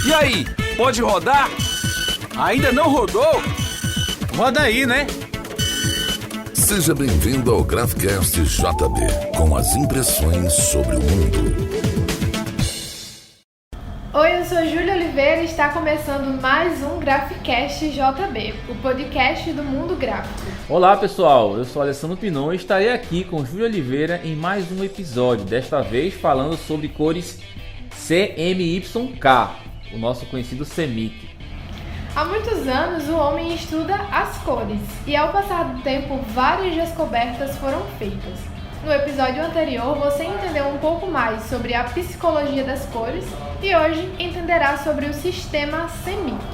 E aí, pode rodar? Ainda não rodou? Roda aí, né? Seja bem-vindo ao Graphcast JB, com as impressões sobre o mundo. Oi, eu sou Júlia Oliveira e está começando mais um Graphcast JB, o podcast do mundo gráfico. Olá pessoal, eu sou Alessandro Pinon e estarei aqui com Júlia Oliveira em mais um episódio, desta vez falando sobre cores CMYK, o nosso conhecido CMYK. Há muitos anos o homem estuda as cores e ao passar do tempo várias descobertas foram feitas. No episódio anterior você entendeu um pouco mais sobre a psicologia das cores e hoje entenderá sobre o sistema CMYK.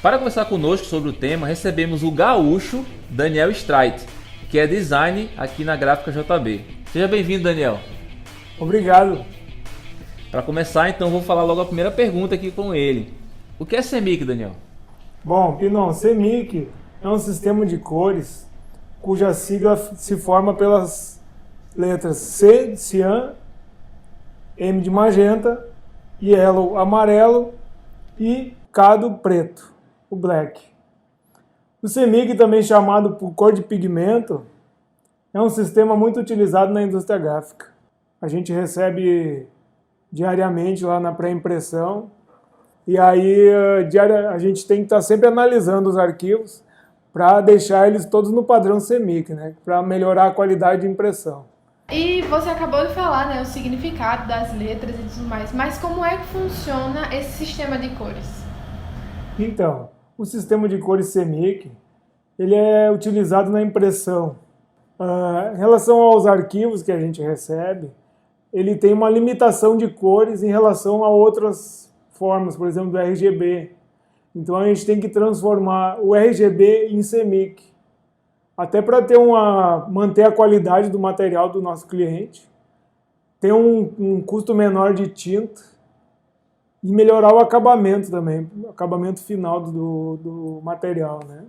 Para conversar conosco sobre o tema, recebemos o gaúcho Daniel Streit, que é design aqui na Gráfica JB. Seja bem-vindo, Daniel. Obrigado. Para começar, então, vou falar logo a primeira pergunta aqui com ele. O que é CMYK, Daniel? Bom, Pinon, CMYK é um sistema de cores cuja sigla se forma pelas letras C de cian, M de magenta, yellow, amarelo e K do preto, o black. O CMYK, também chamado por cor de pigmento, é um sistema muito utilizado na indústria gráfica. A gente recebe diariamente lá na pré-impressão e aí a gente tem que estar sempre analisando os arquivos para deixar eles todos no padrão CMYK, né, para melhorar a qualidade de impressão. E você acabou de falar, né, o significado das letras e tudo mais, mas como é que funciona esse sistema de cores? Então, o sistema de cores CMYK, ele é utilizado na impressão. Em relação aos arquivos que a gente recebe, ele tem uma limitação de cores em relação a outras formas, por exemplo, do RGB. Então a gente tem que transformar o RGB em CMYK, até para manter a qualidade do material do nosso cliente, ter um custo menor de tinta e melhorar o acabamento também, o acabamento final do material, né?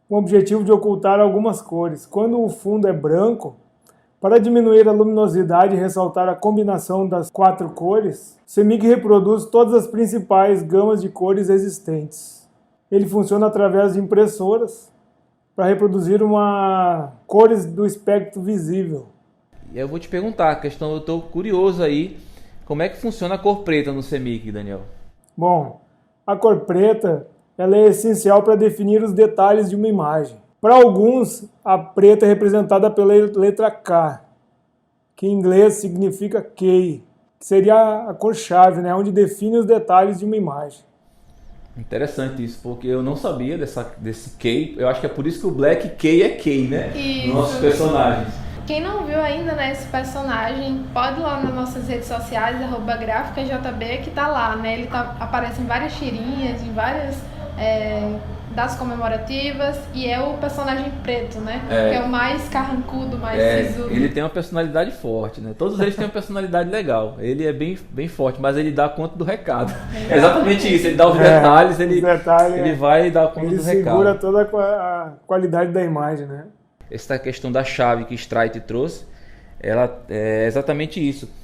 Com o objetivo de ocultar algumas cores. Quando o fundo é branco, para diminuir a luminosidade e ressaltar a combinação das 4 cores, o CMYK reproduz todas as principais gamas de cores existentes. Ele funciona através de impressoras para reproduzir cores do espectro visível. E eu vou te perguntar, eu estou curioso aí, como é que funciona a cor preta no CMYK, Daniel? Bom, a cor preta ela é essencial para definir os detalhes de uma imagem. Para alguns, a preta é representada pela letra K, que em inglês significa key, que seria a cor-chave, né, onde define os detalhes de uma imagem. Interessante isso, porque eu não sabia desse key. Eu acho que é por isso que o Black Key é key, né? Isso. Nos nossos personagens. Quem não viu ainda, né, esse personagem, pode ir lá nas nossas redes sociais, @GráficaJB, que tá lá, né? Ele aparece em várias tirinhas, em várias datas comemorativas, e é o personagem preto, né? Que é o mais carrancudo, mais sisudo. Ele tem uma personalidade forte, né? Todos eles têm uma personalidade legal. Ele é bem, bem forte, mas ele dá conta do recado. É exatamente isso, ele dá os detalhes, ele vai dar conta do recado. Ele segura toda a qualidade da imagem, né? Essa questão da chave que Streit trouxe, ela é exatamente isso.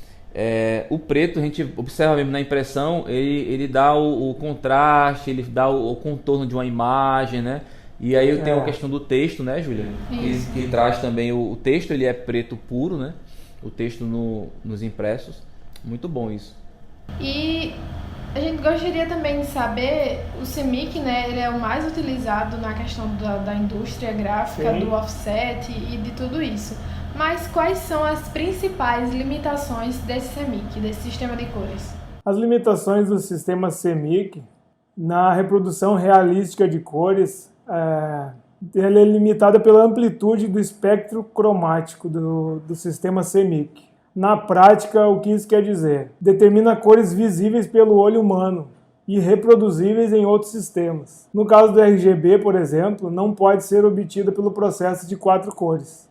O preto, a gente observa mesmo na impressão, ele dá o contraste, ele dá o contorno de uma imagem, né? E aí eu tenho a questão do texto, né, Júlia? Que traz também o texto, ele é preto puro, né? O texto nos impressos. Muito bom isso. E a gente gostaria também de saber, o CMYK, né, ele é o mais utilizado na questão da indústria gráfica, do offset e de tudo isso. Mas quais são as principais limitações desse CMYK, desse sistema de cores? As limitações do sistema CMYK na reprodução realística de cores, ela é limitada pela amplitude do espectro cromático do sistema CMYK. Na prática, o que isso quer dizer? Determina cores visíveis pelo olho humano e reproduzíveis em outros sistemas. No caso do RGB, por exemplo, não pode ser obtida pelo processo de 4 cores.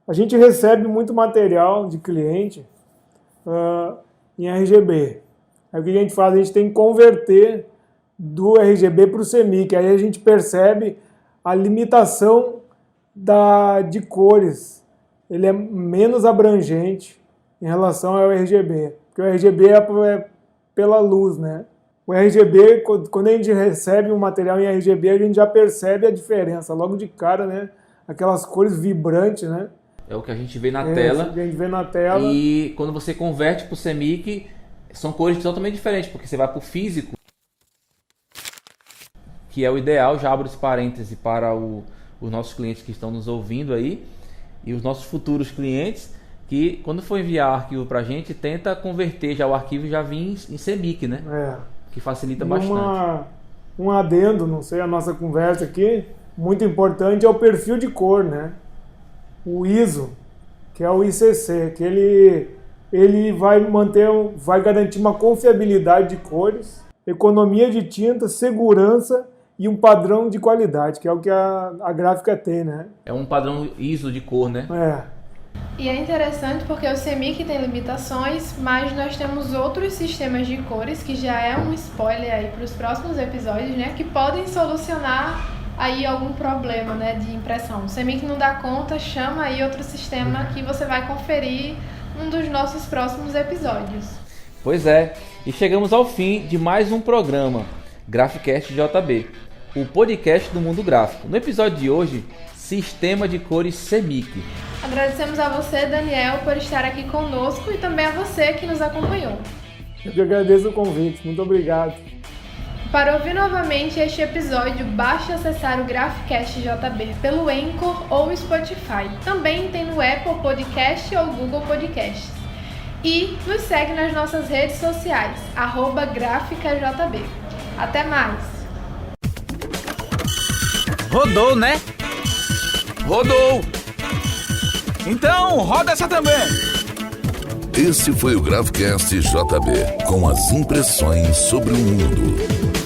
A gente recebe muito material de cliente em RGB. Aí o que a gente faz? A gente tem que converter do RGB para o CMYK. Aí a gente percebe a limitação de cores. Ele é menos abrangente em relação ao RGB. Porque o RGB é pela luz, né? O RGB, quando a gente recebe um material em RGB, a gente já percebe a diferença, logo de cara, né? Aquelas cores vibrantes, né? É o que a gente vê na tela. A gente vê na tela. E quando você converte para o CMYK, são cores totalmente diferentes, porque você vai para o físico, que é o ideal. Já abro esse parêntese para os nossos clientes que estão nos ouvindo aí, e os nossos futuros clientes, que quando for enviar o arquivo para a gente, tenta converter já o arquivo e já vir em CMYK, né? Que facilita bastante. Um adendo, não sei, a nossa conversa aqui, muito importante é o perfil de cor, né? O ISO, que é o ICC, que ele vai garantir uma confiabilidade de cores, economia de tinta, segurança e um padrão de qualidade, que é o que a gráfica tem, né? É um padrão ISO de cor, né? E é interessante porque o CMYK tem limitações, mas nós temos outros sistemas de cores, que já é um spoiler aí para os próximos episódios, né? Que podem solucionar aí algum problema, né, de impressão. O CMYK não dá conta, chama aí outro sistema que você vai conferir num dos nossos próximos episódios. Pois é, e chegamos ao fim de mais um programa, Graphicast JB, o podcast do mundo gráfico. No episódio de hoje, sistema de cores CMYK. Agradecemos a você, Daniel, por estar aqui conosco e também a você que nos acompanhou. Eu que agradeço o convite, muito obrigado. Para ouvir novamente este episódio, basta acessar o Graphicast JB pelo Anchor ou Spotify. Também tem no Apple Podcast ou Google Podcasts. E nos segue nas nossas redes sociais, @GráficaJB. Até mais! Rodou, né? Rodou! Então, roda essa também! Esse foi o Graphicast JB, com as impressões sobre o mundo.